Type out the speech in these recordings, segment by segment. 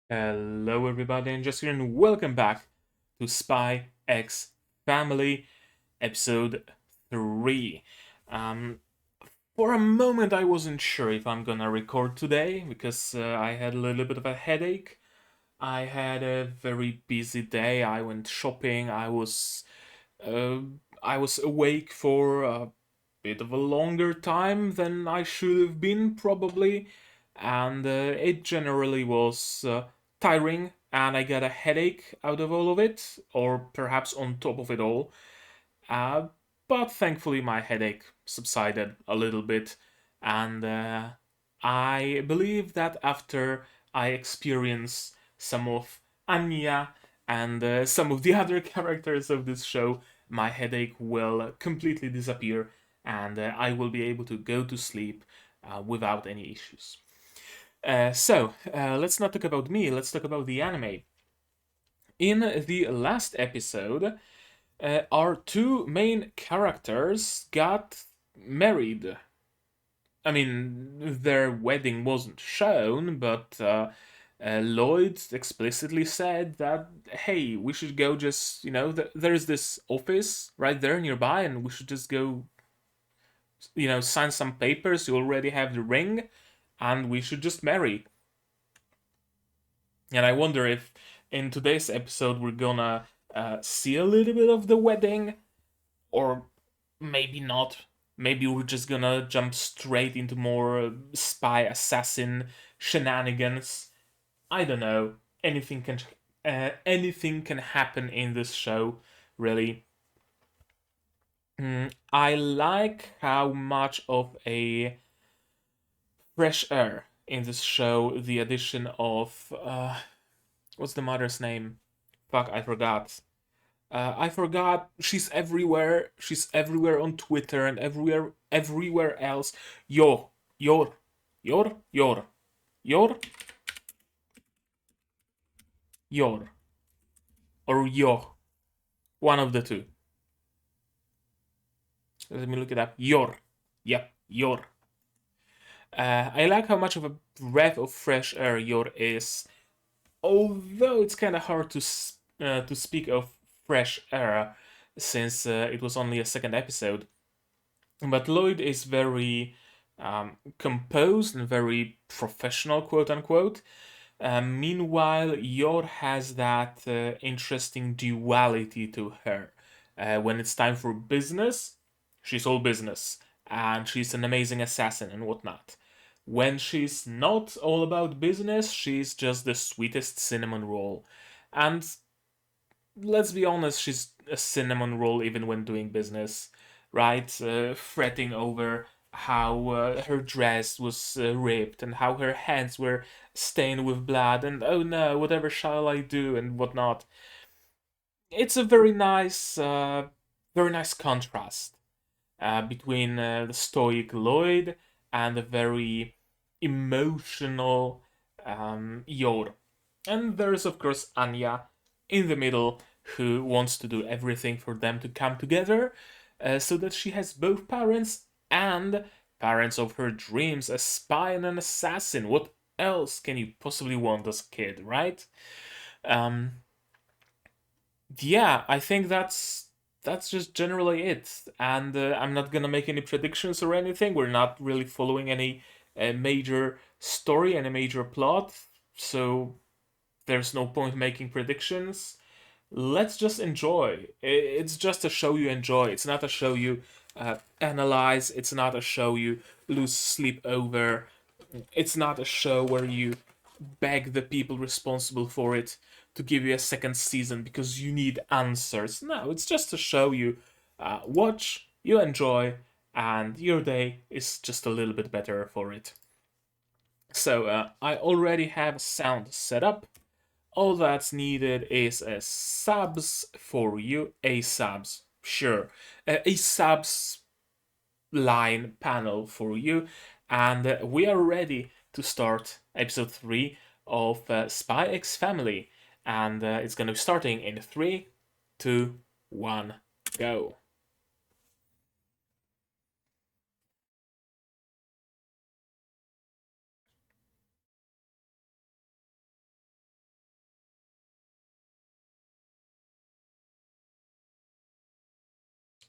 Hello, everybody, and just here, and welcome back to Spy X Family, episode 3. Um, for a moment, I wasn't sure if I'm gonna record today because I had a little bit of a headache. I had a very busy day. I went shopping. Uh, I was awake for a bit of a longer time than I should have been, probably, and it generally was tiring, and I got a headache out of all of it, or perhaps on top of it all. Uh, but thankfully, my headache subsided a little bit, and I believe that after I experience some of Anya and some of the other characters of this show, my headache will completely disappear, and I will be able to go to sleep without any issues. So, let's not talk about me, let's talk about the anime. In the last episode, our two main characters got married. I mean, their wedding wasn't shown, but Lloyd explicitly said that, hey, we should go just, there's this office right there nearby, and we should just go, sign some papers. You already have the ring, and we should just marry. And I wonder if in today's episode we're gonna see a little bit of the wedding, or maybe not. Maybe we're just gonna jump straight into more spy assassin shenanigans. I don't know. Anything can happen in this show, really. I like how much of a fresh air in this show the addition of what's the mother's name? Fuck, I forgot. I forgot. She's everywhere. She's everywhere on Twitter and everywhere else. Yo, yor, yor, yor, yor, or yo. One of the two. Let me look it up. Yor. Yep, yor. I like how much of a breath of fresh air yor is. Although it's kind of hard to speak of fresh air since it was only a second episode. But Lloyd is very composed and very professional, quote unquote. Meanwhile, Yor has that interesting duality to her. When it's time for business, she's all business, and she's an amazing assassin and whatnot. When she's not all about business, she's just the sweetest cinnamon roll. And let's be honest, she's a cinnamon roll even when doing business, right? Fretting over how her dress was ripped and how her hands were stained with blood, and oh no, whatever shall I do and whatnot. It's a very nice contrast between the stoic Lloyd and the very emotional Yor. And there's, of course, Anya in the middle who wants to do everything for them to come together so that she has both parents and parents of her dreams, a spy and an assassin. What else can you possibly want as a kid, right? Um, yeah, I think that's just generally it. And I'm not gonna make any predictions or anything. We're not really following any major story and a major plot, so there's no point making predictions. Let's just enjoy. It's just a show you enjoy. It's not a show you analyze. It's not a show you lose sleep over. It's not a show where you beg the people responsible for it to give you a second season because you need answers. No, it's just a show you watch, you enjoy, and your day is just a little bit better for it. So I already have sound set up. All that's needed is a subs for you, a subs, sure, a subs line panel for you, and we are ready to start episode 3 of Spy X Family, and it's going to be starting in 3, 2, 1, go.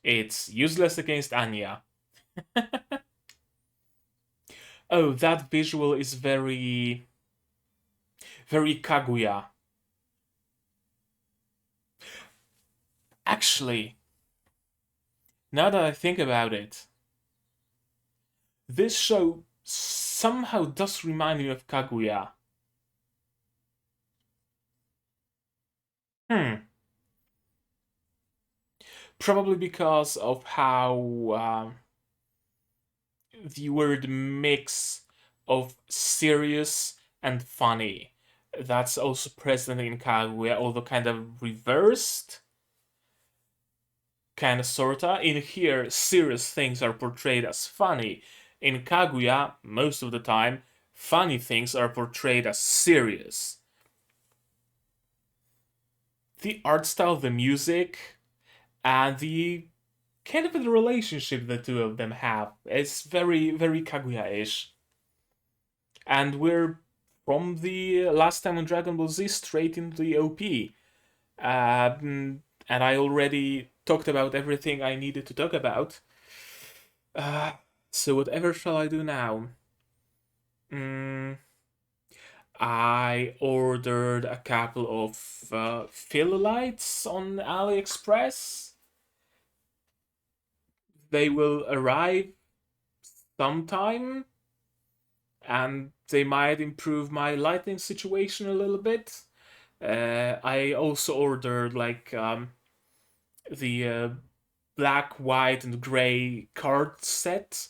It's useless against Anya. Oh, that visual is very, very Kaguya. Actually, now that I think about it, this show somehow does remind me of Kaguya. Hmm. Probably because of how the word mix of serious and funny. That's also present in Kaguya, although kind of reversed. Kind of sorta. In here, serious things are portrayed as funny. In Kaguya, most of the time, funny things are portrayed as serious. The art style, the music, and the kind of the relationship the two of them have is very, very Kaguya-ish. And we're from the last time on Dragon Ball Z straight into the OP. And I already talked about everything I needed to talk about. Uh, so whatever shall I do now? Mm, I ordered a couple of fill lights on AliExpress. They will arrive sometime, and they might improve my lighting situation a little bit. I also ordered like the black, white, and gray card set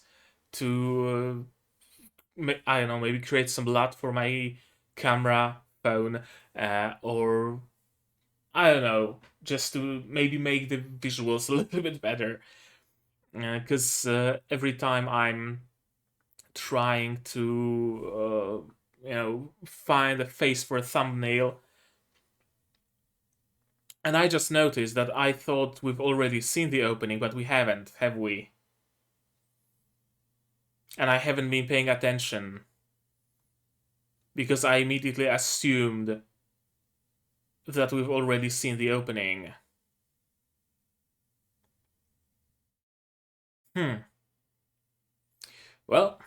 to I don't know, maybe create some LUT for my camera phone, or I don't know, just to maybe make the visuals a little bit better. Because every time I'm trying to, find a face for a thumbnail, and I just noticed that I thought we've already seen the opening, but we haven't, have we? And I haven't been paying attention because I immediately assumed that we've already seen the opening. Hmm. Well,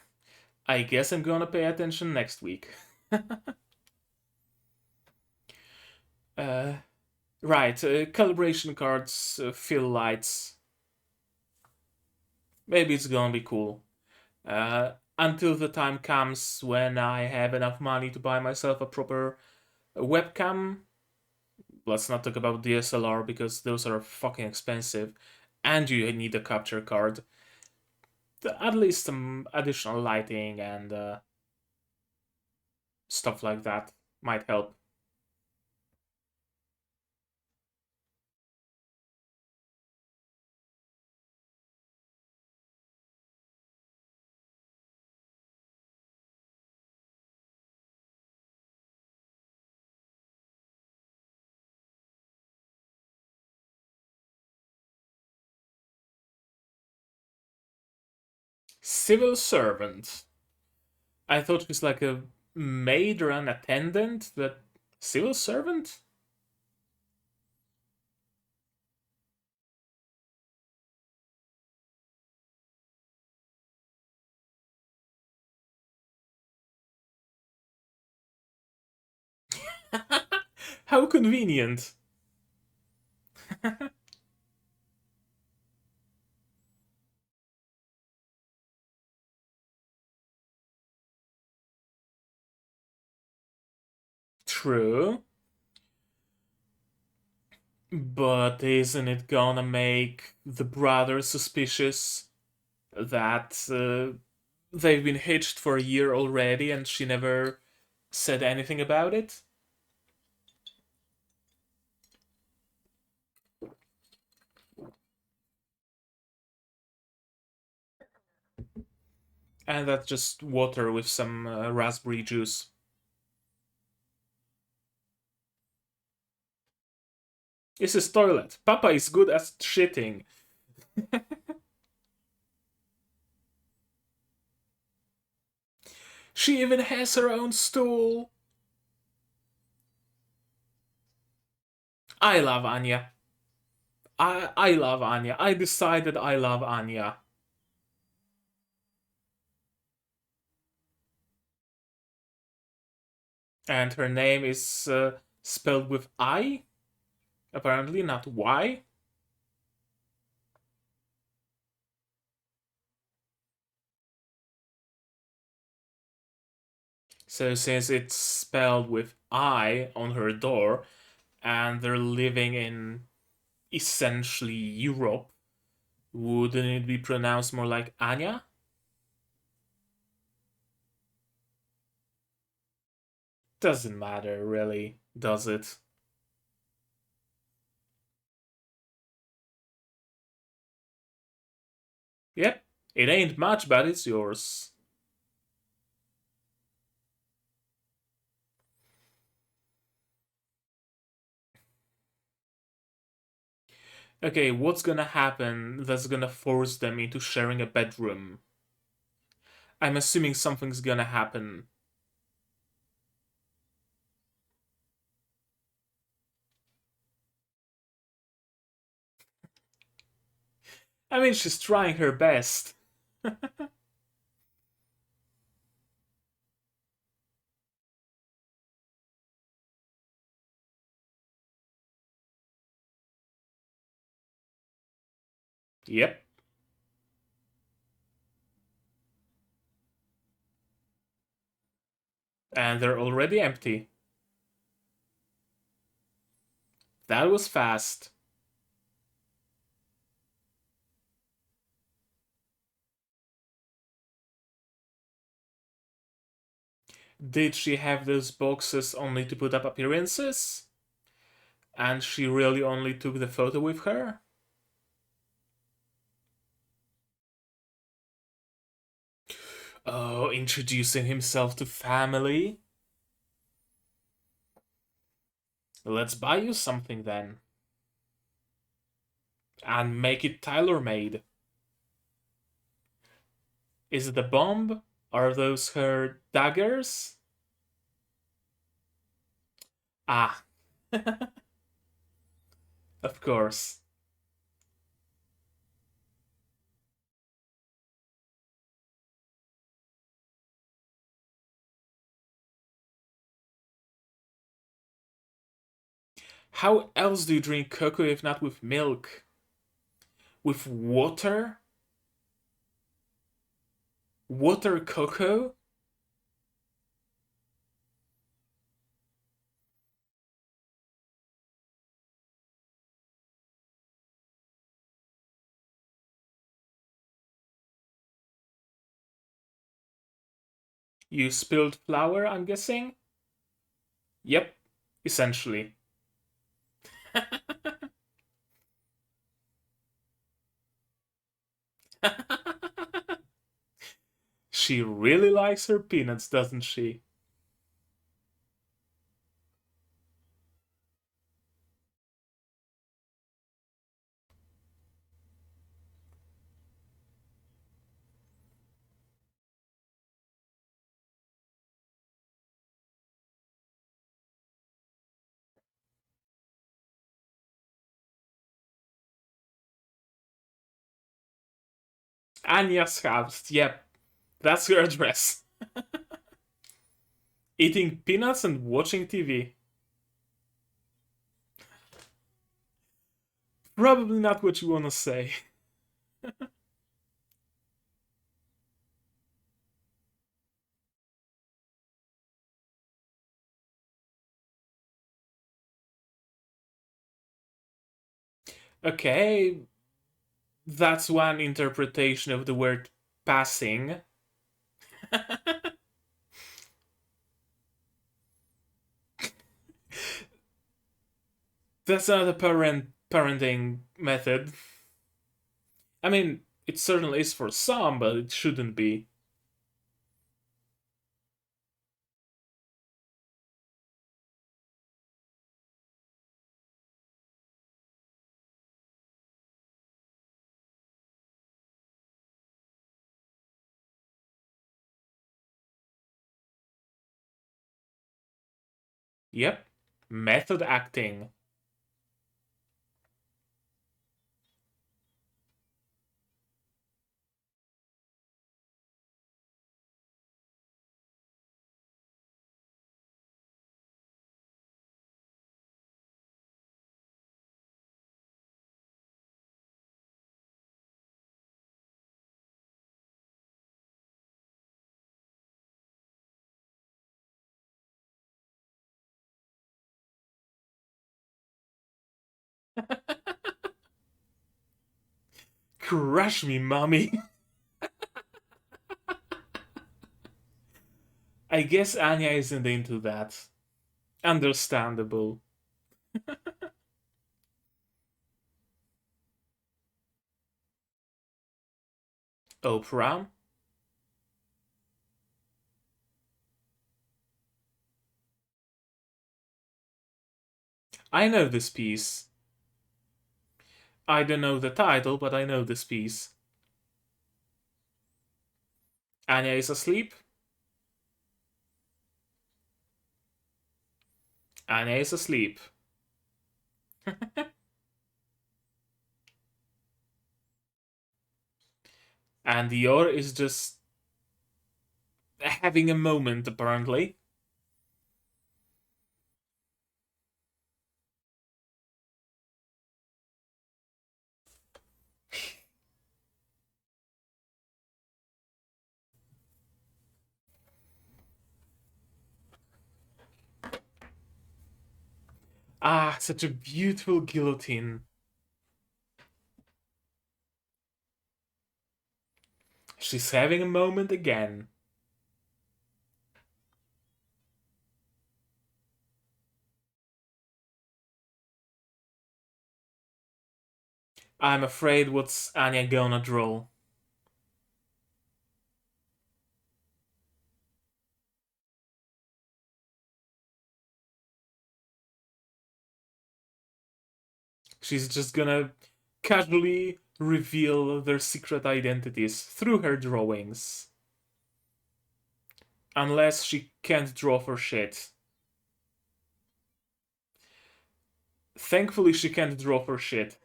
I guess I'm gonna pay attention next week. uh, right, calibration cards, fill lights. Maybe it's gonna be cool. Until the time comes when I have enough money to buy myself a proper webcam. Let's not talk about DSLR because those are fucking expensive, and you need a capture card. At least some additional lighting and stuff like that might help. Civil servant. I thought it was like a maid or an attendant, but civil servant? How convenient. True. But isn't it gonna make the brother suspicious that they've been hitched for a year already and she never said anything about it? And that's just water with some raspberry juice. This is toilet. Papa is good at shitting. She even has her own stool. I love Anya. I love Anya. I decided I love Anya. And her name is spelled with I, apparently, not Y. So since it's spelled with I on her door, and they're living in essentially Europe, wouldn't it be pronounced more like Anya? Doesn't matter, really, does it? Yep, it ain't much, but it's yours. Okay, what's gonna happen that's gonna force them into sharing a bedroom? I'm assuming something's gonna happen. I mean, she's trying her best. Yep, and they're already empty. That was fast. Did she have those boxes only to put up appearances? And she really only took the photo with her? Oh, introducing himself to family? Let's buy you something then. And make it tailor made. Is it a bomb? Are those her daggers? Ah, of course. How else do you drink cocoa if not with milk? With water? Water cocoa? You spilled flour, I'm guessing? Yep, essentially. She really likes her peanuts, doesn't she? Anya's house, yep, that's her address. Eating peanuts and watching TV. Probably not what you wanna say. Okay, that's one interpretation of the word passing. That's not a parenting method. I mean, it certainly is for some, but it shouldn't be. Yep, method acting. Crush me, mommy. I guess Anya isn't into that. Understandable. Oprah? I know this piece. I don't know the title, but I know this piece. Anya is asleep. Anya is asleep. And Yor is just having a moment, apparently. Ah, such a beautiful guillotine. She's having a moment again. I'm afraid what's Anya gonna draw? She's just gonna casually reveal their secret identities through her drawings. Unless she can't draw for shit. Thankfully, she can't draw for shit.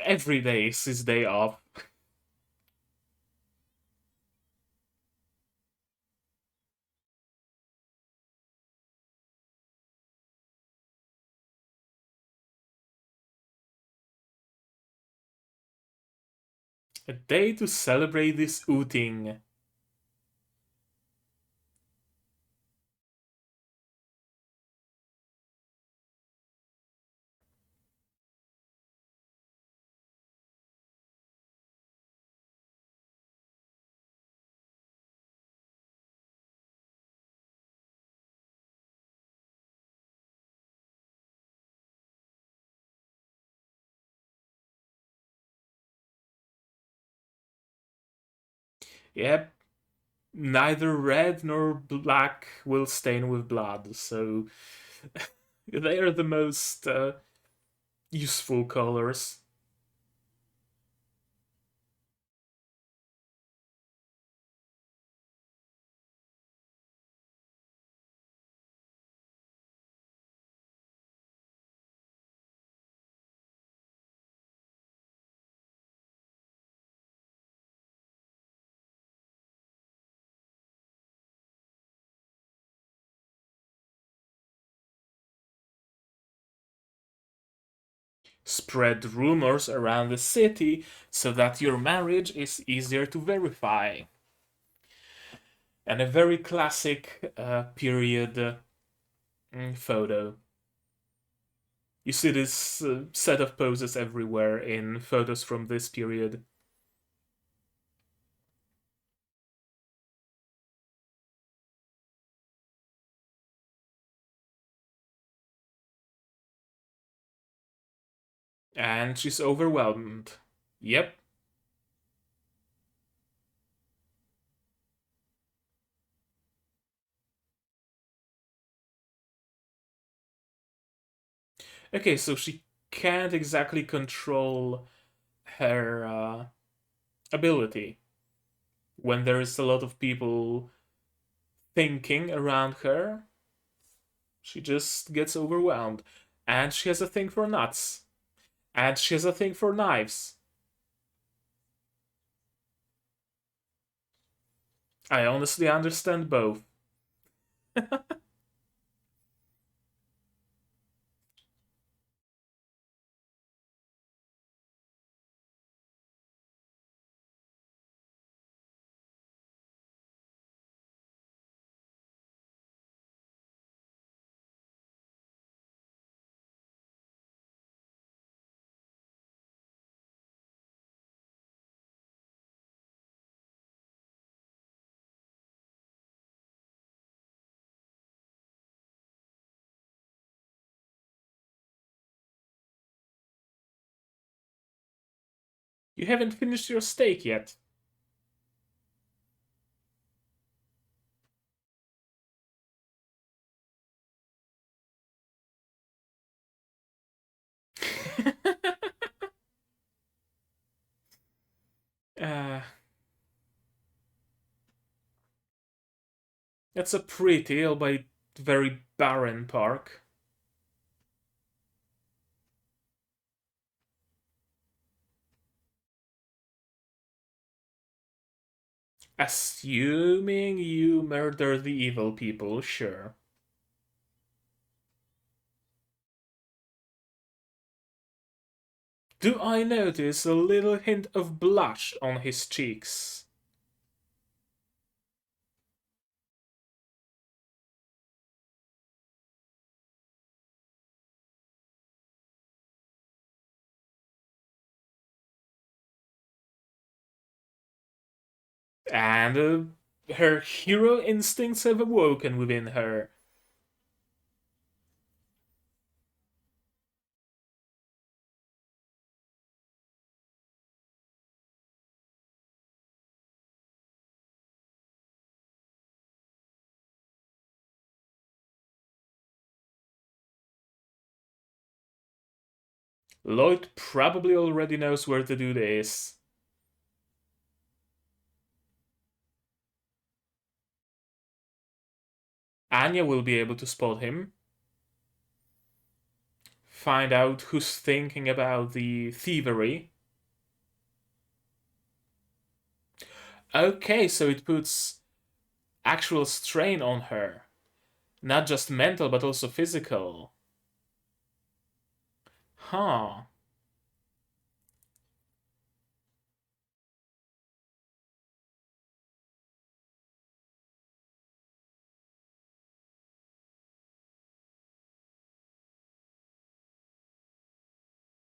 Every day is his day off. A day to celebrate this ooting. Yep, neither red nor black will stain with blood, so they are the most useful colors. Spread rumors around the city so that your marriage is easier to verify. And a very classic period photo. You see this set of poses everywhere in photos from this period. And she's overwhelmed. Yep. Okay, so she can't exactly control her ability when there's a lot of people thinking around her. She just gets overwhelmed. And she has a thing for nuts. And she has a thing for knives. I honestly understand both. You haven't finished your steak yet. uh, that's a pretty, albeit very barren park. Assuming you murder the evil people, sure. Do I notice a little hint of blush on his cheeks? And her hero instincts have awoken within her. Loid probably already knows where to do this. Anya will be able to spot him, find out who's thinking about the thievery. Okay, so it puts actual strain on her. Not just mental, but also physical. Huh.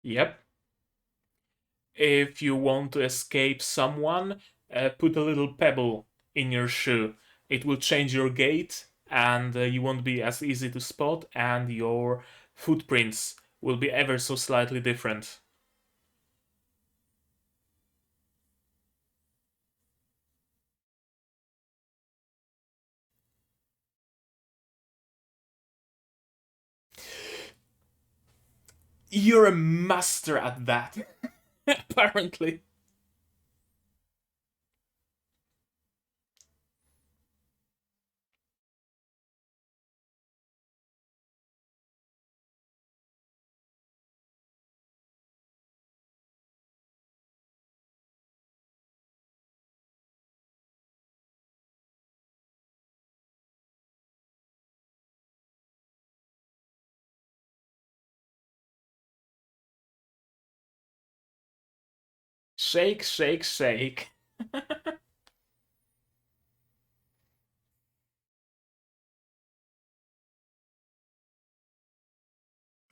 Yep. If you want to escape someone, put a little pebble in your shoe. It will change your gait, and you won't be as easy to spot, and your footprints will be ever so slightly different. You're a master at that, apparently. Shake, shake, shake.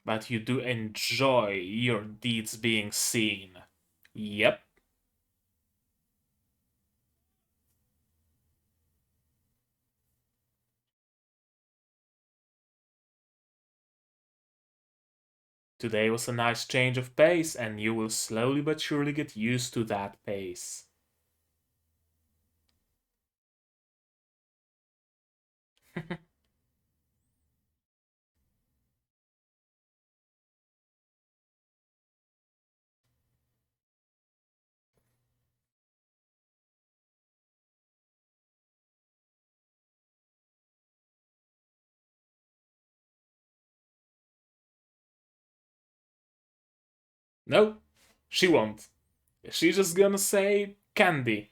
But you do enjoy your deeds being seen. Yep. Today was a nice change of pace, and you will slowly but surely get used to that pace. No, she won't. She's just gonna say candy.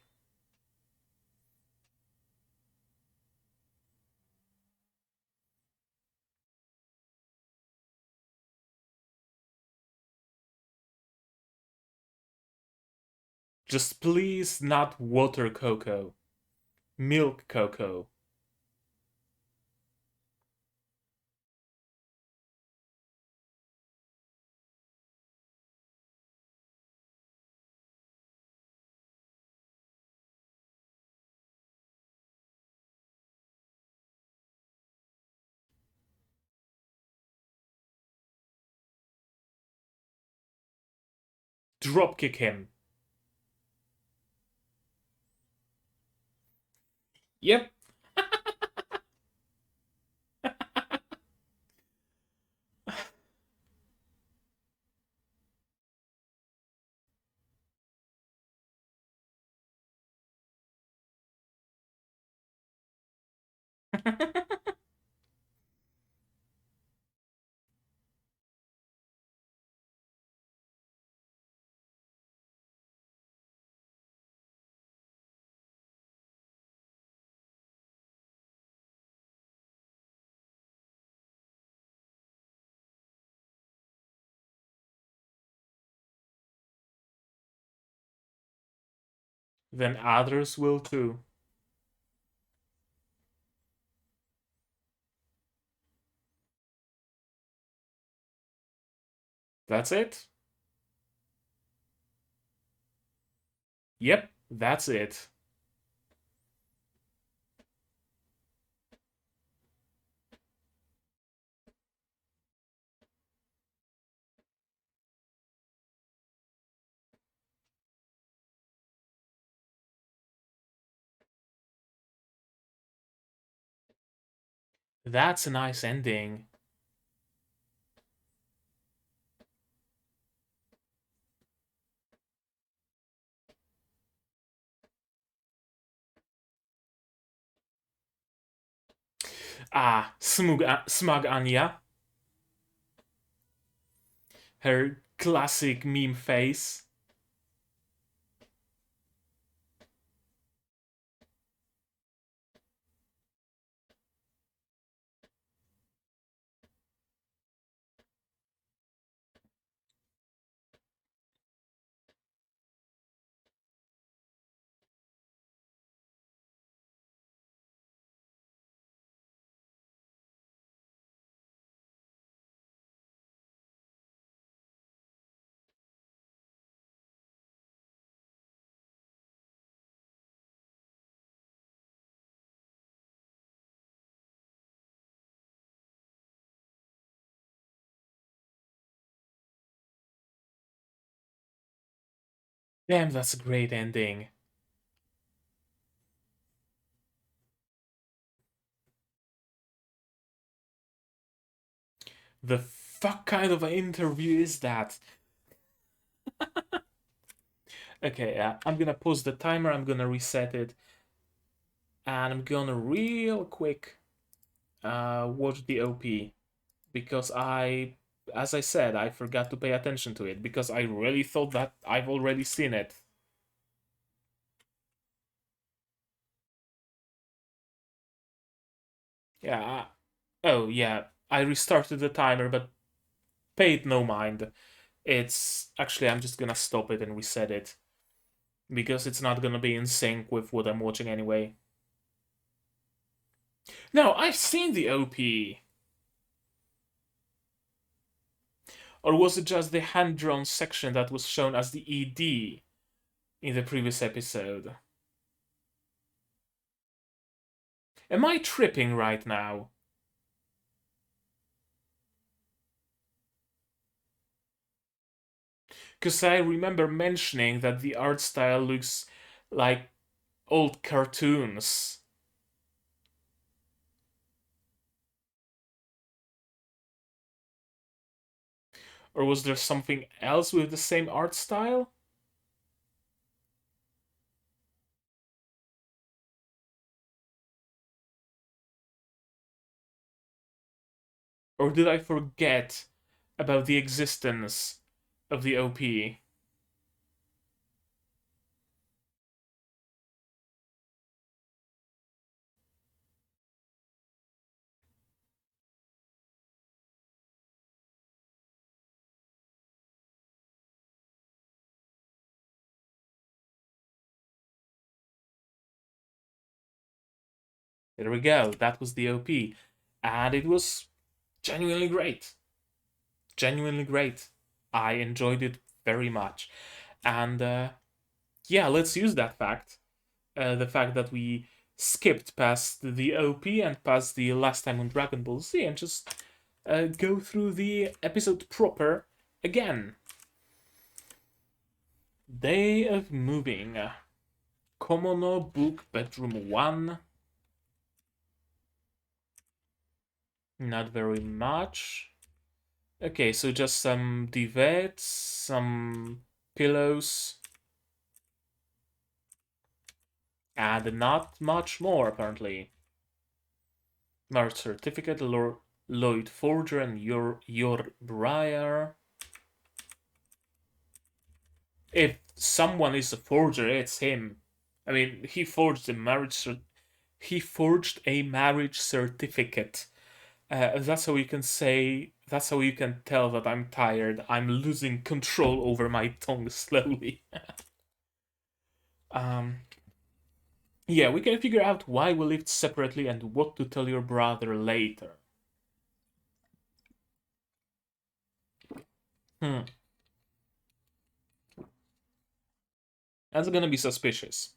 Just please not water cocoa. Milk cocoa. Dropkick him. Yep. Then others will too. That's it? Yep, that's it. That's a nice ending. Ah, smug Anya. Her classic meme face. Damn, that's a great ending. The fuck kind of an interview is that? Okay, I'm gonna pause the timer, I'm gonna reset it, and I'm gonna real quick watch the OP because as I said, I forgot to pay attention to it because I really thought that I've already seen it. Yeah. Oh, yeah. I restarted the timer, but paid no mind. It's actually, I'm just gonna stop it and reset it because it's not gonna be in sync with what I'm watching anyway. No, I've seen the OP. Or was it just the hand drawn section that was shown as the ED in the previous episode? Am I tripping right now? Because I remember mentioning that the art style looks like old cartoons. Or was there something else with the same art style? Or did I forget about the existence of the OP? There we go. That was the OP. And it was genuinely great. Genuinely great. I enjoyed it very much. And yeah, let's use that fact. The fact that we skipped past the OP and past the last time on Dragon Ball Z and just go through the episode proper again. Day of Moving. Komono Book Bedroom 1. Not very much. Okay, so just some divets, some pillows, and not much more apparently. Marriage certificate, Loid Forger and Yor Briar. If someone is a forger, it's him. I mean, he forged a marriage certificate. That's how you can say. That's how you can tell that I'm tired. I'm losing control over my tongue slowly. um, yeah, we can figure out why we lived separately and what to tell your brother later. Hmm. That's gonna be suspicious.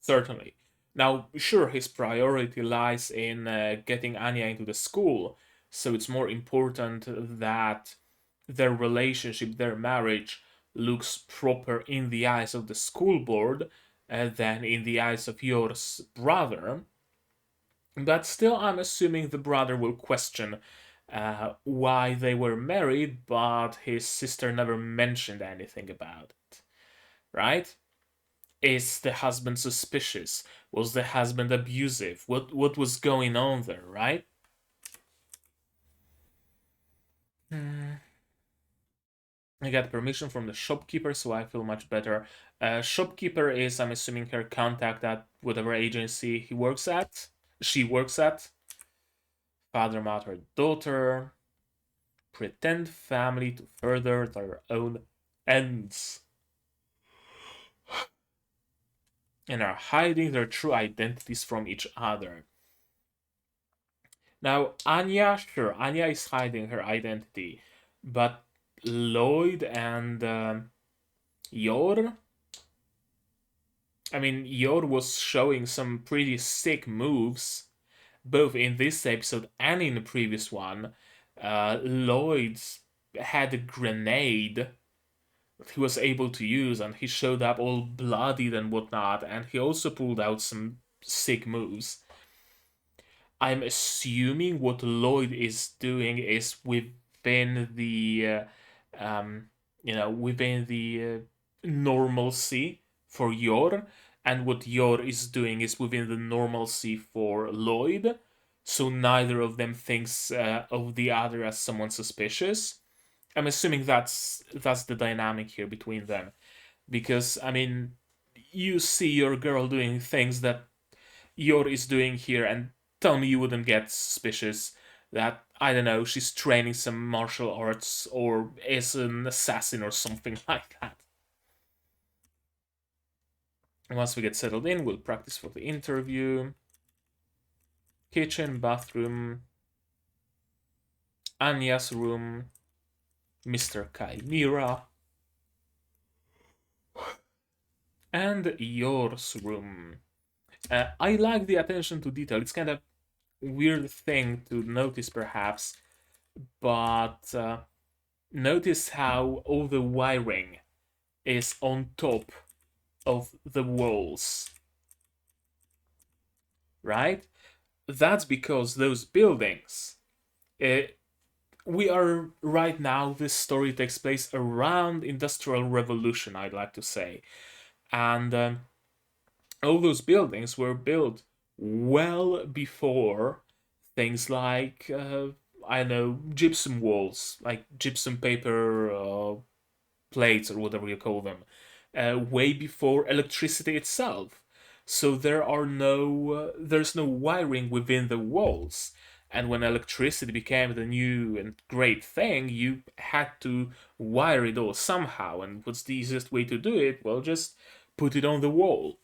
Certainly. Now, sure, his priority lies in getting Anya into the school, so it's more important that their relationship, their marriage, looks proper in the eyes of the school board than in the eyes of Yor's brother. But still, I'm assuming the brother will question why they were married, but his sister never mentioned anything about it, right? Is the husband suspicious? Was the husband abusive? What was going on there, right? Hmm. I got permission from the shopkeeper, so I feel much better. Shopkeeper is, I'm assuming, her contact at whatever agency he works at. She works at. Father, mother, daughter. Pretend family to further their own ends. And are hiding their true identities from each other. Now, Anya, sure, Anya is hiding her identity, but Loid and Yor, I mean, Yor was showing some pretty sick moves, both in this episode and in the previous one. Lloyd had a grenade that he was able to use, and he showed up all bloodied and whatnot, and he also pulled out some sick moves. I'm assuming what Loid is doing is within the, um, within the normalcy for Yor, and what Yor is doing is within the normalcy for Loid. So neither of them thinks of the other as someone suspicious. I'm assuming that's the dynamic here between them, because I mean, you see your girl doing things that Yor is doing here, and tell me you wouldn't get suspicious that, I don't know, she's training some martial arts or is an assassin or something like that. And once we get settled in, we'll practice for the interview. Kitchen, bathroom, Anya's room, Mr. Chimera, and Yor's room. I like the attention to detail. It's kind of weird thing to notice, perhaps, but notice how all the wiring is on top of the walls, right? That's because those buildings. We are right now. This story takes place around Industrial Revolution, I'd like to say, and all those buildings were built well before things like I know, gypsum walls, like gypsum paper plates or whatever you call them, way before electricity itself. So there's no wiring within the walls. And when electricity became the new and great thing, you had to wire it all somehow. And what's the easiest way to do it? Well, just put it on the wall.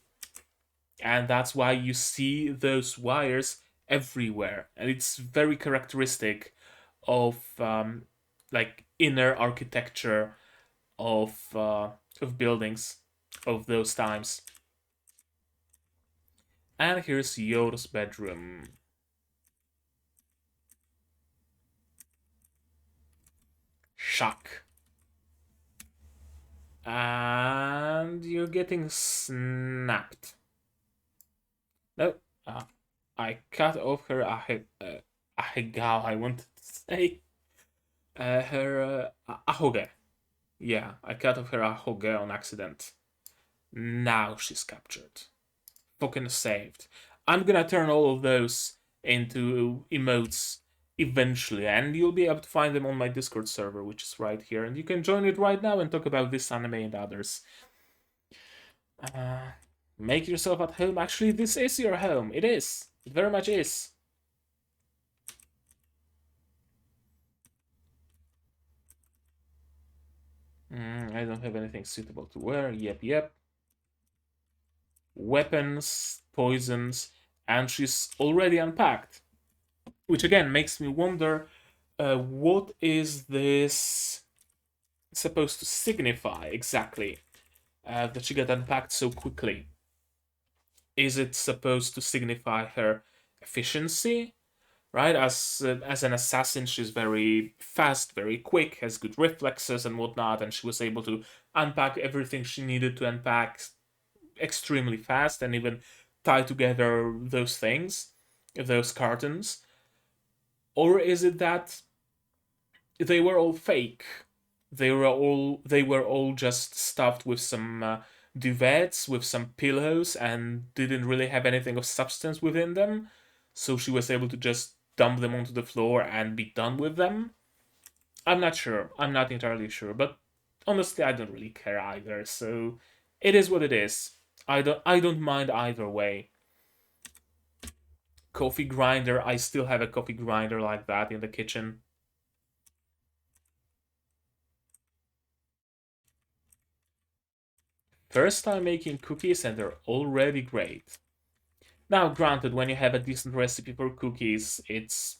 And that's why you see those wires everywhere. And it's very characteristic of like inner architecture of buildings of those times. And here's Yor's bedroom. Shock. And you're getting snapped. No, I cut off her ahegao, I wanted to say. Her ahoge. Yeah, I cut off her ahoge on accident. Now she's captured. Fucking saved. I'm gonna turn all of those into emotes eventually, and you'll be able to find them on my Discord server, which is right here, and you can join it right now and talk about this anime and others. Uh, make yourself at home. Actually, this is your home. It is. It very much is. I don't have anything suitable to wear. Yep. Weapons, poisons, and she's already unpacked. Which again makes me wonder, what is this supposed to signify exactly, that she got unpacked so quickly? Is it supposed to signify her efficiency? Right, as an assassin, she's very fast, very quick, has good reflexes and whatnot, and she was able to unpack everything she needed to unpack extremely fast, and even tie together those things, those cartons. Or is it that they were all fake? They were all just stuffed with some duvets, with some pillows, and didn't really have anything of substance within them. So she was able to just dump them onto the floor and be done with them. I'm not sure. I'm not entirely sure, but honestly, I don't really care either. So it is what it is. I don't mind either way. Coffee grinder. I still have a coffee grinder like that in the kitchen. First time making cookies and they're already great. Now, granted, when you have a decent recipe for cookies, it's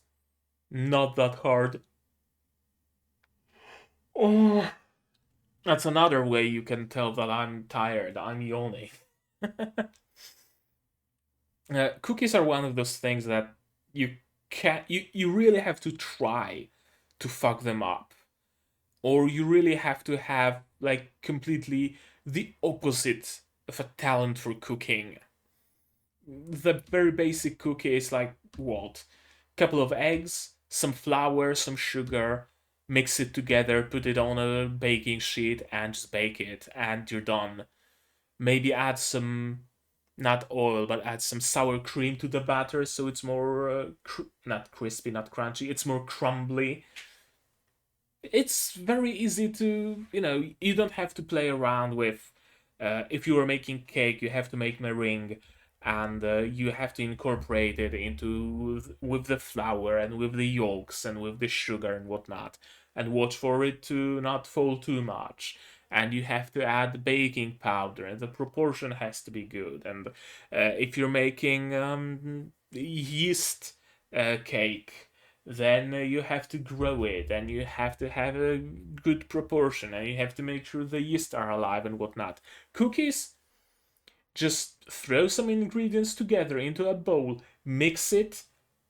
not that hard. Oh, that's another way you can tell that I'm tired. I'm yawning. Cookies are one of those things that you really have to try to fuck them up, or you really have to have like completely the opposite of a talent for cooking. The very basic cookie is like what? Couple of eggs, some flour, some sugar, mix it together, put it on a baking sheet, and just bake it, and you're done. Maybe add some, not oil, but add some sour cream to the batter so it's more, not crispy, not crunchy, it's more crumbly. It's very easy to, you don't have to play around with. If you are making cake, you have to make meringue, and you have to incorporate it into with the flour and with the yolks and with the sugar and whatnot, and watch for it to not fall too much. And you have to add baking powder, and the proportion has to be good. And if you're making yeast cake, then you have to grow it, and you have to have a good proportion, and you have to make sure the yeast are alive and whatnot. Cookies, just throw some ingredients together into a bowl, mix it,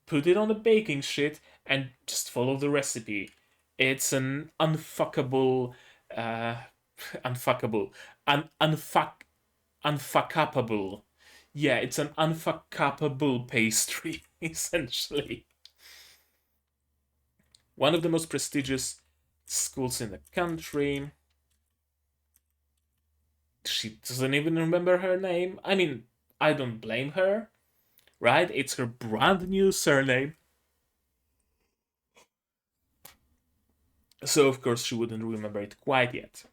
put it on a baking sheet, and just follow the recipe. It's an unfuckable, uh, unfuckable, unfuckable. Yeah, it's an unfuckable pastry, essentially. One of the most prestigious schools in the country. She doesn't even remember her name. I mean, I don't blame her, right? It's her brand new surname. So, of course, she wouldn't remember it quite yet.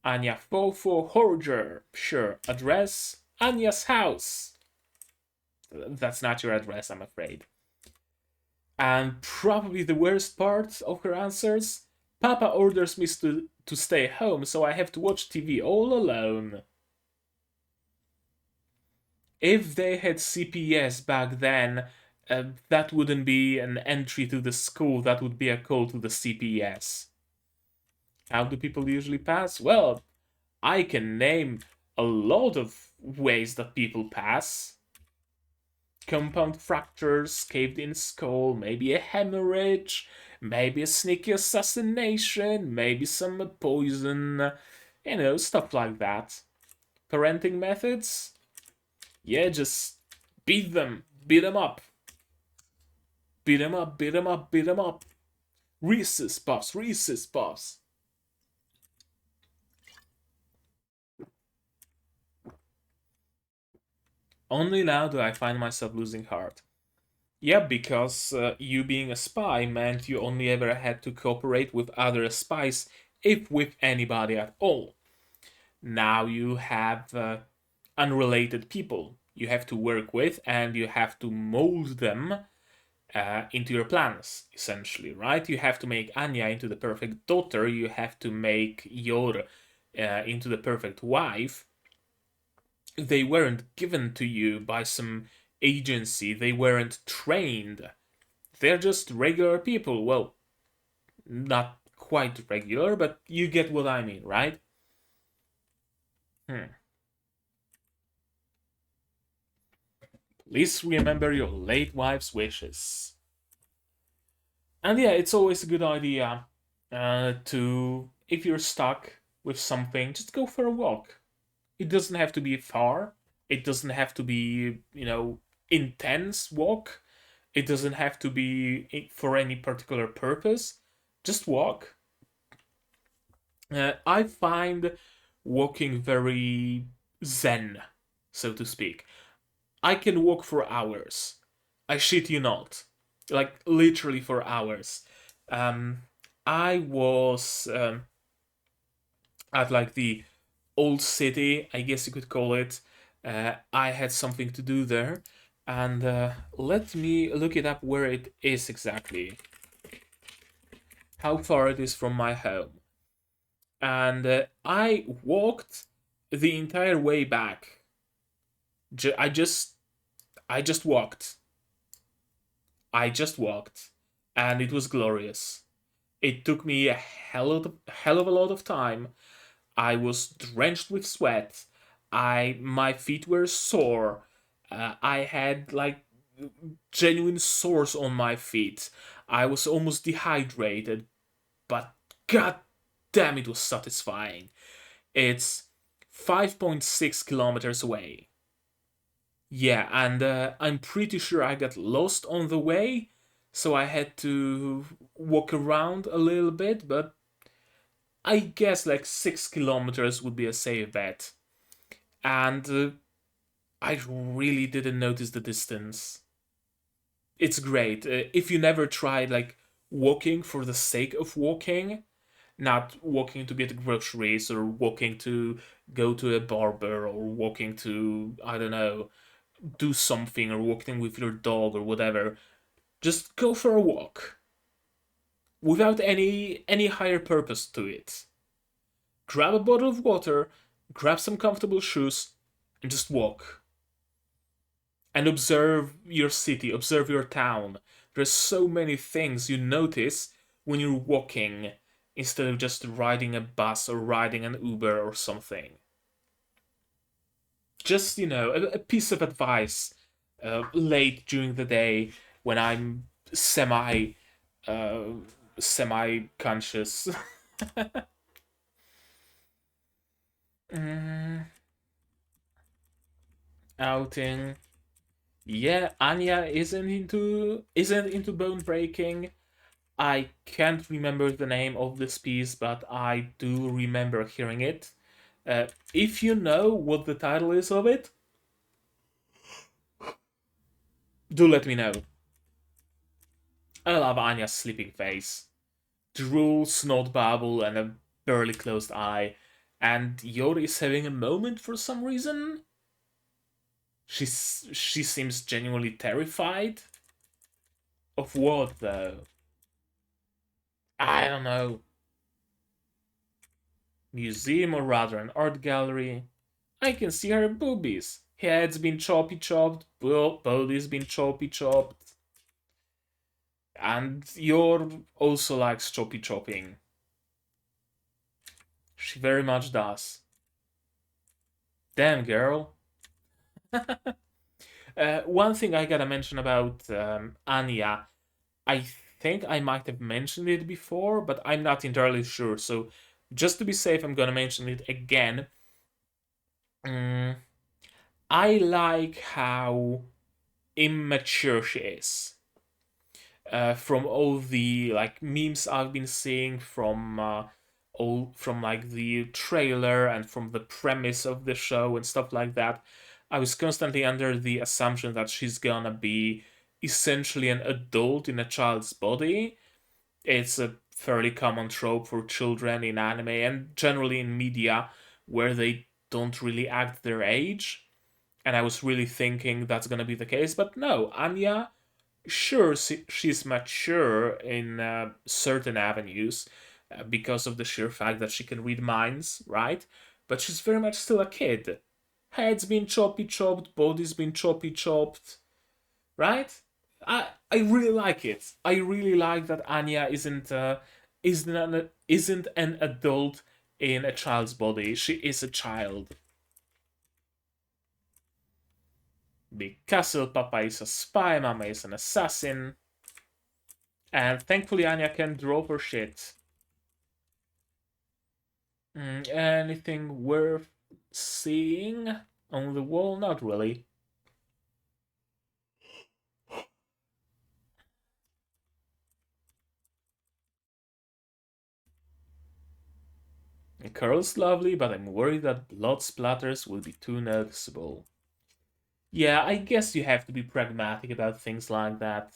Anya Forger. Sure. Address? Anya's house. That's not your address, I'm afraid. And probably the worst part of her answers, Papa orders me to stay home, so I have to watch TV all alone. If they had CPS back then, that wouldn't be an entry to the school, that would be a call to the CPS. How do people usually pass? Well, I can name a lot of ways that people pass. Compound fractures, caved in skull, maybe a hemorrhage, maybe a sneaky assassination, maybe some poison, stuff like that. Parenting methods? Yeah, just beat them up, beat them up, beat them up, beat them up. Resist, boss, resist, boss. Only now do I find myself losing heart. Yeah, because you being a spy meant you only ever had to cooperate with other spies, if with anybody at all. Now you have unrelated people you have to work with, and you have to mold them into your plans, essentially, right? You have to make Anya into the perfect daughter, you have to make Yor into the perfect wife. They weren't given to you by some agency, they weren't trained. They're just regular people. Well, not quite regular, but you get what I mean, right? Hmm. Please remember your late wife's wishes. And yeah, it's always a good idea to, if you're stuck with something, just go for a walk. It doesn't have to be far. It doesn't have to be, intense walk. It doesn't have to be for any particular purpose. Just walk. I find walking very zen, so to speak. I can walk for hours. I shit you not. Like, literally for hours. Um, I was at like the old city, I guess you could call it. I had something to do there. And let me look it up where it is exactly. How far it is from my home. And I walked the entire way back. I just walked. I just walked, and it was glorious. It took me a hell of a lot of time. I was drenched with sweat. My feet were sore. I had like genuine sores on my feet. I was almost dehydrated, but god damn, it was satisfying. It's 5.6 kilometers away. Yeah, and I'm pretty sure I got lost on the way, so I had to walk around a little bit, but I guess like 6 kilometers would be a safe bet. And I really didn't notice the distance. It's great. If you never tried like walking for the sake of walking, not walking to get groceries or walking to go to a barber or walking to, I don't know, do something or walking with your dog or whatever, just go for a walk without any higher purpose to it. Grab a bottle of water, grab some comfortable shoes, and just walk. And observe your city, observe your town. There's so many things you notice when you're walking instead of just riding a bus or riding an Uber or something. Just, a piece of advice late during the day when I'm uh, semi conscious. Mm, outing. Yeah, Anya isn't into bone breaking. I can't remember the name of this piece, but I do remember hearing it. If you know what the title is of it, do let me know. I love Anya's sleeping face. Drool, snot bubble, and a barely closed eye. And Yori is having a moment for some reason. She seems genuinely terrified. Of what though? I don't know. Museum or rather an art gallery. I can see her boobies. Head's been choppy chopped, body's been choppy chopped, and Yor also likes choppy chopping. She very much does. Damn, girl. One thing I gotta mention about Anya, I think I might have mentioned it before, but I'm not entirely sure. So, just to be safe, I'm gonna mention it again. Mm, I like how immature she is. From all the like memes I've been seeing from like the trailer and from the premise of the show and stuff like that, I was constantly under the assumption that she's gonna be essentially an adult in a child's body. It's a fairly common trope for children in anime and generally in media where they don't really act their age. And I was really thinking that's gonna be the case, but no, Anya, sure, she's mature in certain avenues because of the sheer fact that she can read minds, right? But she's very much still a kid. Head's been choppy chopped, body's been choppy chopped, right? I really like it. I really like that Anya isn't an adult in a child's body. She is a child. Big Castle, Papa is a spy, Mama is an assassin. And thankfully, Anya can draw her shit. Anything worth seeing on the wall? Not really. Curl's lovely, but I'm worried that blood splatters will be too noticeable. Yeah, I guess you have to be pragmatic about things like that.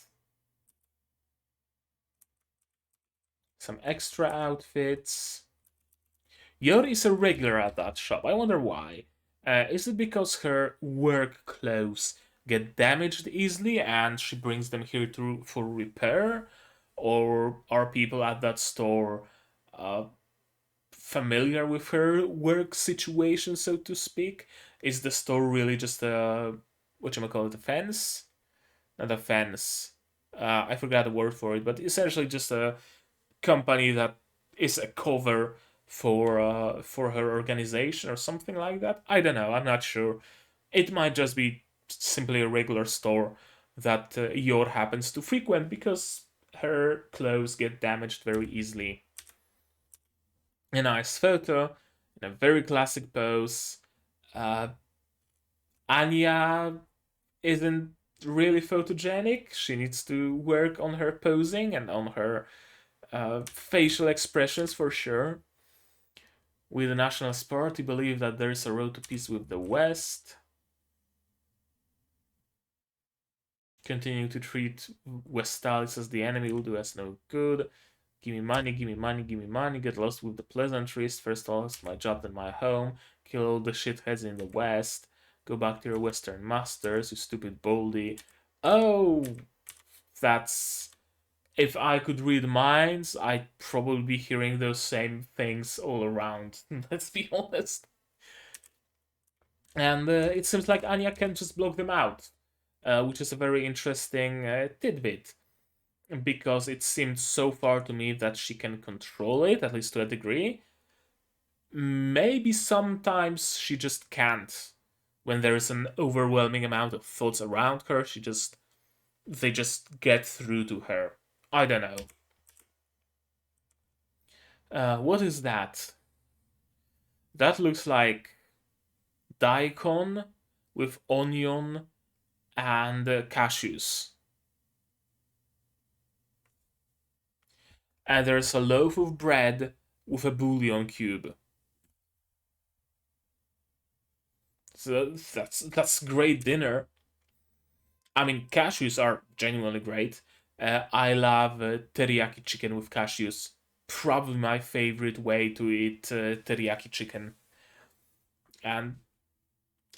Some extra outfits. Yori is a regular at that shop. I wonder why. Is it because her work clothes get damaged easily and she brings them here for repair? Or are people at that store uh, familiar with her work situation, so to speak? Is the store really just a, a fence? Not a fence. I forgot the word for it, but essentially just a company that is a cover for her organization or something like that. I don't know. I'm not sure. It might just be simply a regular store that Yor happens to frequent because her clothes get damaged very easily. A nice photo in a very classic pose. Uh, Anya isn't really photogenic. She needs to work on her posing and on her facial expressions for sure. We, the Nationalist Party, believe that there is a road to peace with the West. Continue to treat Westalis as the enemy will do us no good. Give me money, give me money, give me money. Get lost with the pleasantries. First lost my job, then my home. Kill all the shitheads in the West. Go back to your Western masters, you stupid boldy. Oh, that's. If I could read minds, I'd probably be hearing those same things all around. Let's be honest. And it seems like Anya can just block them out, which is a very interesting tidbit because it seemed so far to me that she can control it, at least to a degree. Maybe sometimes she just can't. When there is an overwhelming amount of thoughts around her, they just get through to her. I don't know. What is that? That looks like daikon with onion and cashews. And there's a loaf of bread with a bouillon cube. So that's great dinner. I mean, cashews are genuinely great. I love teriyaki chicken with cashews. Probably my favorite way to eat teriyaki chicken. And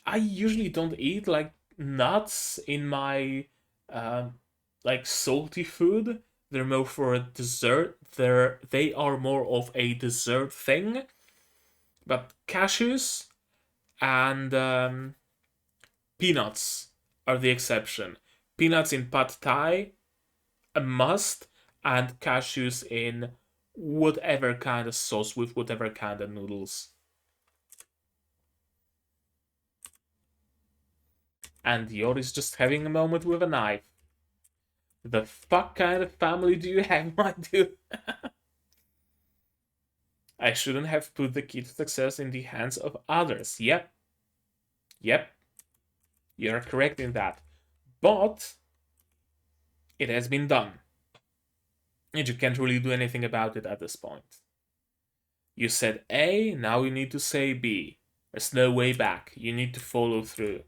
I usually don't eat like nuts in my uh, like salty food. They're more for a dessert. They are more of a dessert thing. But cashews and peanuts are the exception. Peanuts in pad thai, a must, and cashews in whatever kind of sauce with whatever kind of noodles. And Yor is just having a moment with a knife. The fuck kind of family do you have, my dude? I shouldn't have put the key to success in the hands of others. Yep. Yep. You're correct in that. But it has been done. And you can't really do anything about it at this point. You said A, now you need to say B. There's no way back. You need to follow through.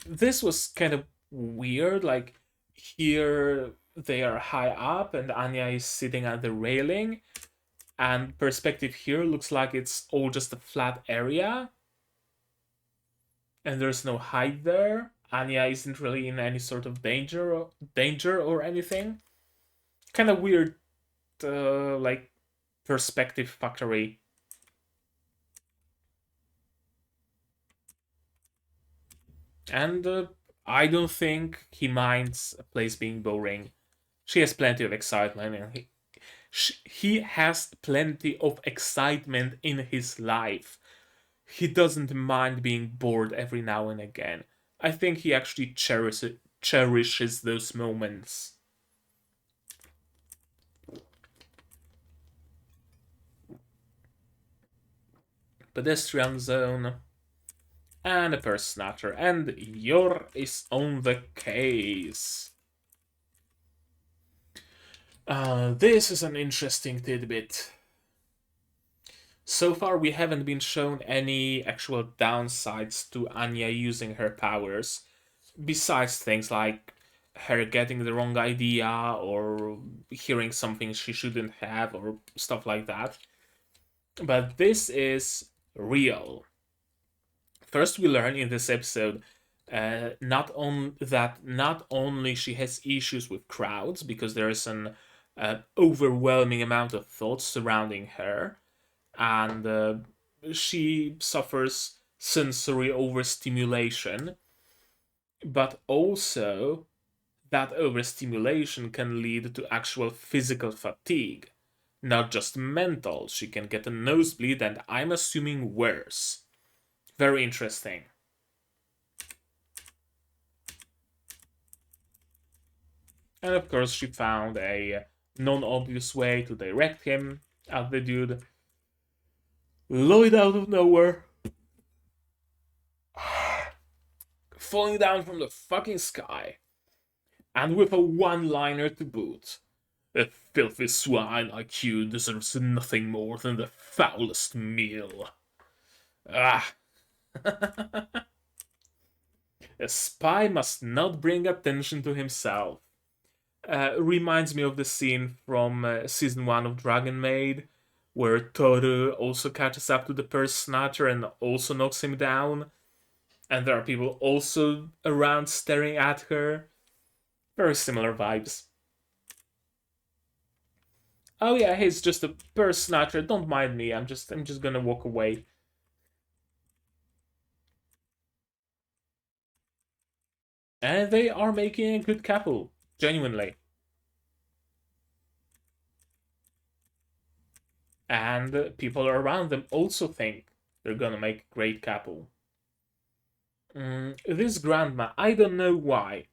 This was kind of weird. Like, here they are high up and Anya is sitting at the railing. And perspective here looks like it's all just a flat area. And there's no height there. Anya isn't really in any sort of danger or anything. Kind of weird, like, perspective factory. And I don't think he minds a place being boring. She has plenty of excitement, and he has plenty of excitement in his life. He doesn't mind being bored every now and again. I think he actually cherishes those moments. Pedestrian zone. And a purse snatcher. And Yor is on the case. This is an interesting tidbit. So far, we haven't been shown any actual downsides to Anya using her powers, besides things like her getting the wrong idea or hearing something she shouldn't have or stuff like that. But this is real. First, we learn in this episode not only she has issues with crowds because there is an overwhelming amount of thoughts surrounding her, and she suffers sensory overstimulation, but also that overstimulation can lead to actual physical fatigue, not just mental. She can get a nosebleed, and I'm assuming worse. Very interesting. And of course, she found a non-obvious way to direct him at the dude. Loid out of nowhere. Falling down from the fucking sky. And with a one-liner to boot. A filthy swine like you deserves nothing more than the foulest meal. Ah. A spy must not bring attention to himself. Reminds me of the scene from season 1 of Dragon Maid, where Toru also catches up to the purse snatcher and also knocks him down. And there are people also around staring at her. Very similar vibes. Oh yeah, he's just a purse snatcher. Don't mind me. I'm just gonna walk away. And they are making a good couple, genuinely. And people around them also think they're gonna make a great couple. This grandma, I don't know why.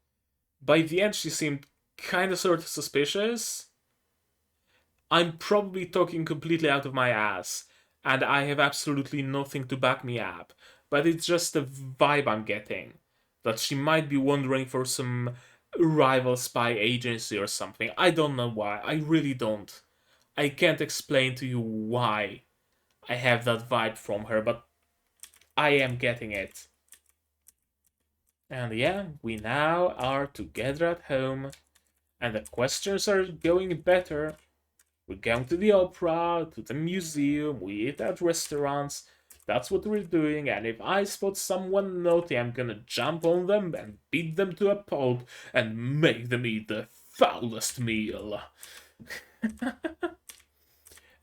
By the end, she seemed kinda sort of suspicious. I'm probably talking completely out of my ass, and I have absolutely nothing to back me up, but it's just the vibe I'm getting. That she might be wandering for some rival spy agency or something. I don't know why. I really don't. I can't explain to you why I have that vibe from her, but I am getting it. And yeah, we now are together at home, and the questions are going better. We're going to the opera, to the museum, we eat at restaurants. That's what we're doing, and if I spot someone naughty, I'm gonna jump on them and beat them to a pulp and make them eat the foulest meal.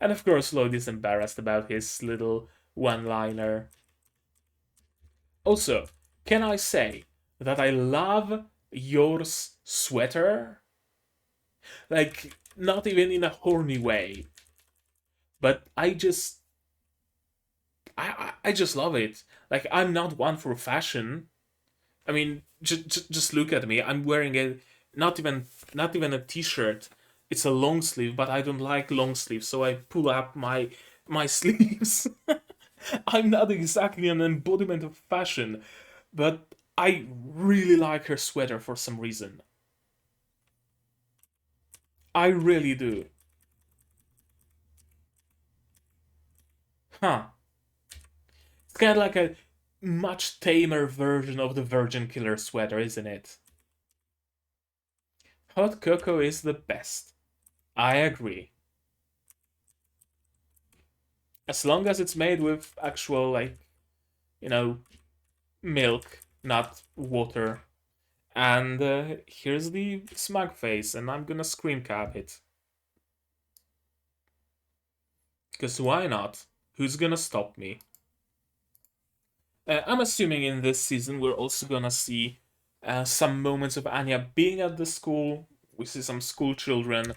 And of course, Loid is embarrassed about his little one-liner. Also, can I say that I love Yor's sweater? Like, not even in a horny way, but I just love it. Like, I'm not one for fashion. I mean, just look at me. I'm wearing a not even not even a t-shirt. It's a long sleeve, but I don't like long sleeves, so I pull up my sleeves. I'm not exactly an embodiment of fashion, but I really like her sweater for some reason. I really do. Huh. It's kind of like a much tamer version of the Virgin Killer sweater, isn't it? Hot cocoa is the best. I agree. As long as it's made with actual, like, you know, milk, not water. And here's the smug face, and I'm gonna scream cap it. Because why not? Who's gonna stop me? I'm assuming in this season we're also gonna see some moments of Anya being at the school. We see some school children.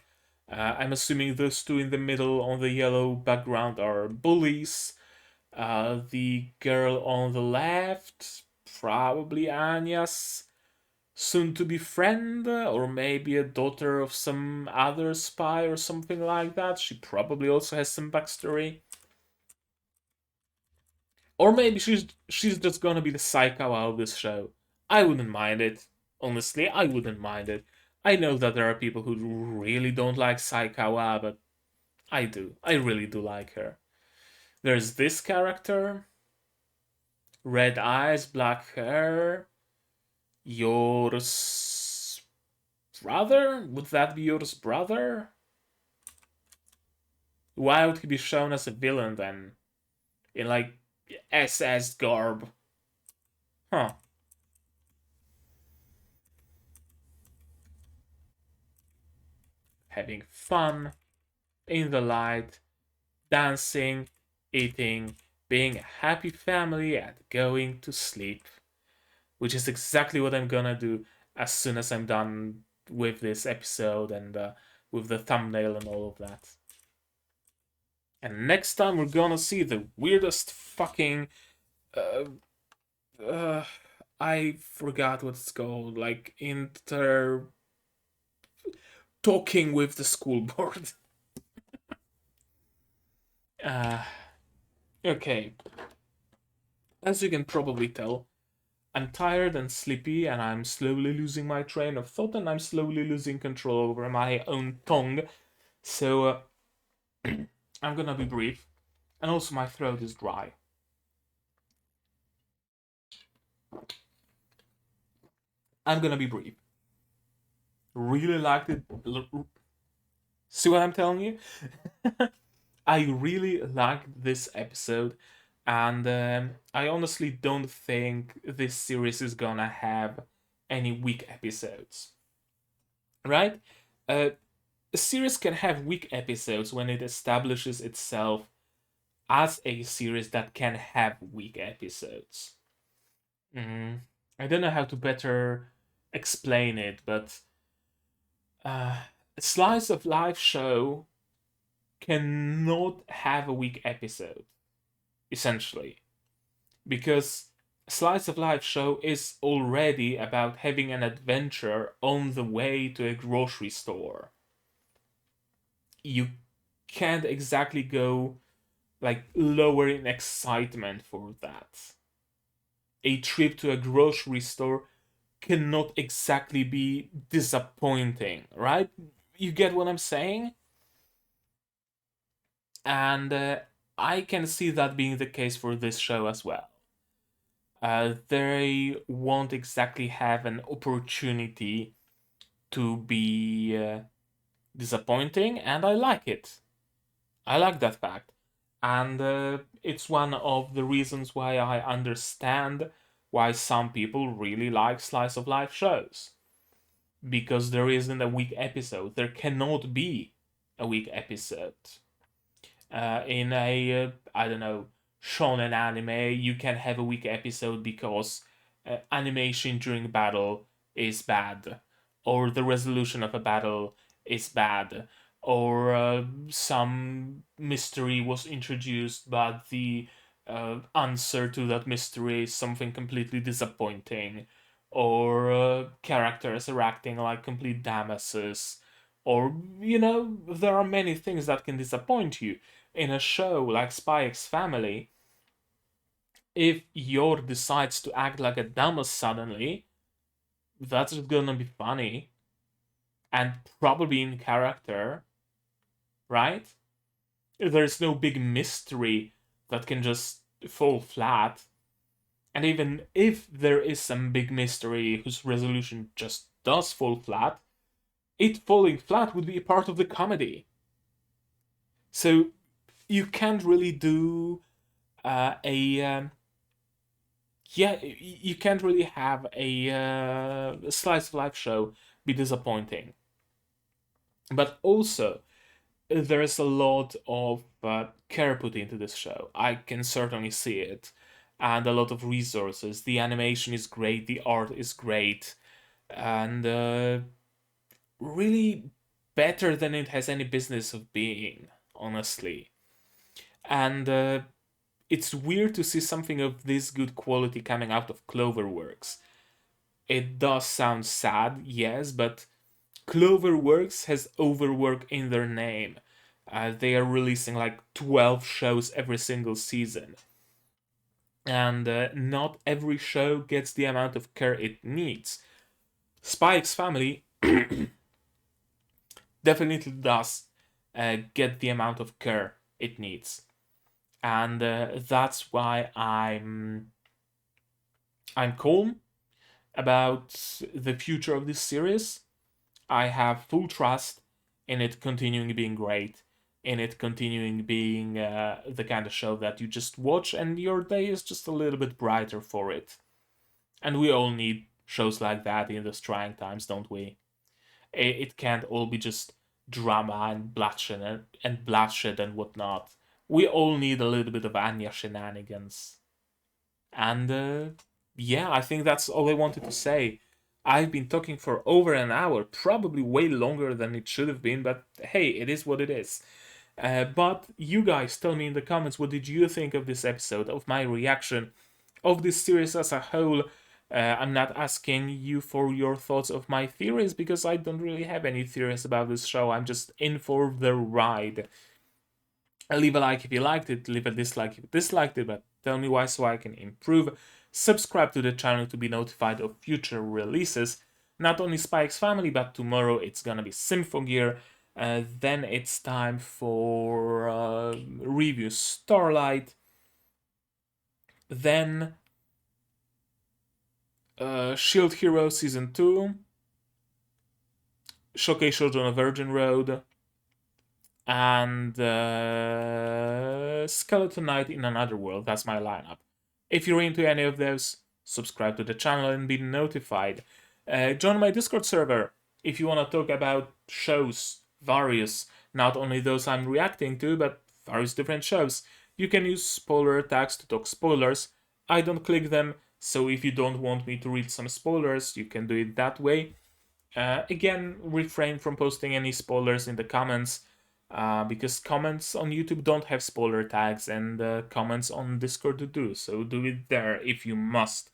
I'm assuming those two in the middle on the yellow background are bullies. The girl on the left, probably Anya's soon to be friend, or maybe a daughter of some other spy or something like that. She probably also has some backstory. Or maybe she's just gonna be the psycho out of this show. I wouldn't mind it. Honestly, I wouldn't mind it. I know that there are people who really don't like Saikawa, but I do. I really do like her. There's this character, red eyes, black hair. Yours brother? Would that be yours brother? Why would he be shown as a villain then? In like SS garb? Huh. Having fun, in the light, dancing, eating, being a happy family, and going to sleep. Which is exactly what I'm gonna do as soon as I'm done with this episode and with the thumbnail and all of that. And next time we're gonna see the weirdest fucking. Uh, uh, I forgot what it's called. Like, talking with the school board. uh, okay. As you can probably tell, I'm tired and sleepy, and I'm slowly losing my train of thought, and I'm slowly losing control over my own tongue. So, I'm gonna be brief. And also, my throat is dry. I'm gonna be brief. Really liked it. See what I'm telling you? I really liked this episode, and I honestly don't think this series is gonna have any weak episodes. Right? A series can have weak episodes when it establishes itself as a series that can have weak episodes. Mm, I don't know how to better explain it, but a slice of life show cannot have a weak episode, essentially, because a slice of life show is already about having an adventure on the way to a grocery store. You can't exactly go like lower in excitement for that. A trip to a grocery store cannot exactly be disappointing, right? You get what I'm saying? And I can see that being the case for this show as well. They won't exactly have an opportunity to be disappointing, and I like it. I like that fact. And it's one of the reasons why I understand why some people really like slice of life shows. Because there isn't a weak episode. There cannot be a weak episode. In a I don't know, shonen anime, you can have a weak episode because animation during battle is bad, or the resolution of a battle is bad, or some mystery was introduced, but the answer to that mystery is something completely disappointing, or characters are acting like complete dumbasses, or there are many things that can disappoint you in a show like Spy X Family. If Yor decides to act like a dumbass suddenly, that's just gonna be funny and probably in character, right? There's no big mystery that can just fall flat. And even if there is some big mystery whose resolution just does fall flat, it falling flat would be a part of the comedy. So you can't really do a yeah, you can't really have a slice of life show be disappointing. But also, there's a lot of care put into this show. I can certainly see it, and a lot of resources. The animation is great, the art is great, and really better than it has any business of being, honestly. And it's weird to see something of this good quality coming out of Cloverworks. It does sound sad, yes, but Cloverworks has overwork in their name. They are releasing like 12 shows every single season. And not every show gets the amount of care it needs. Spy X Family definitely does get the amount of care it needs. And that's why I'm calm about the future of this series. I have full trust in it continuing being great, in it continuing being the kind of show that you just watch and your day is just a little bit brighter for it. And we all need shows like that in these trying times, don't we? It can't all be just drama and bloodshed and whatnot. We all need a little bit of Anya shenanigans. And yeah, I think that's all I wanted to say. I've been talking for over an hour, probably way longer than it should have been, but hey, it is what it is. But you guys tell me in the comments, what did you think of this episode, of my reaction, of this series as a whole? I'm not asking you for your thoughts of my theories because I don't really have any theories about this show. I'm just in for the ride. Leave a like if you liked it, leave a dislike if you disliked it, but tell me why so I can improve. Subscribe to the channel to be notified of future releases. Not only Spy X Family, but tomorrow it's gonna be Symphogear. Then it's time for review Starlight. Then Shield Hero Season 2. Showcase Children of Virgin Road. And Skeleton Knight in Another World. That's my lineup. If you're into any of those, subscribe to the channel and be notified. Join my Discord server if you want to talk about shows, various, not only those I'm reacting to, but various different shows. You can use spoiler tags to talk spoilers. I don't click them, so if you don't want me to read some spoilers, you can do it that way. Again, refrain from posting any spoilers in the comments. Because comments on YouTube don't have spoiler tags and comments on Discord do, so do it there if you must.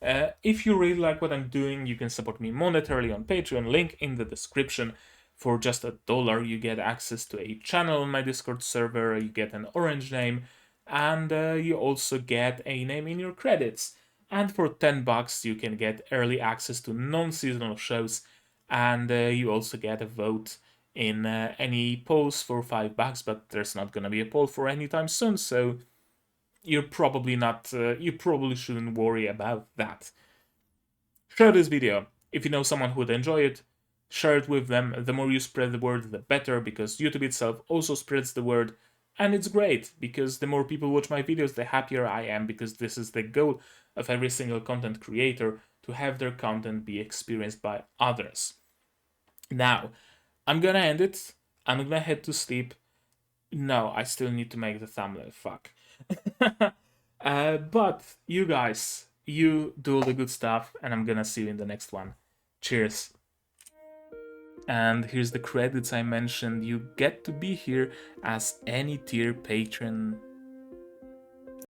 If you really like what I'm doing, you can support me monetarily on Patreon, link in the description. For just $1, you get access to a channel on my Discord server, you get an orange name, and you also get a name in your credits. And for $10, you can get early access to non-seasonal shows, and you also get a vote in any polls for $5, but there's not gonna be a poll for anytime soon, so you're probably not. You probably shouldn't worry about that. Share this video if you know someone who would enjoy it. Share it with them. The more you spread the word, the better, because YouTube itself also spreads the word, and it's great because the more people watch my videos, the happier I am, because this is the goal of every single content creator, to have their content be experienced by others. Now, I'm gonna end it. I'm gonna head to sleep. No, I still need to make the thumbnail. Fuck. But you guys, you do all the good stuff, and I'm gonna see you in the next one. Cheers. And here's the credits I mentioned. You get to be here as any tier patron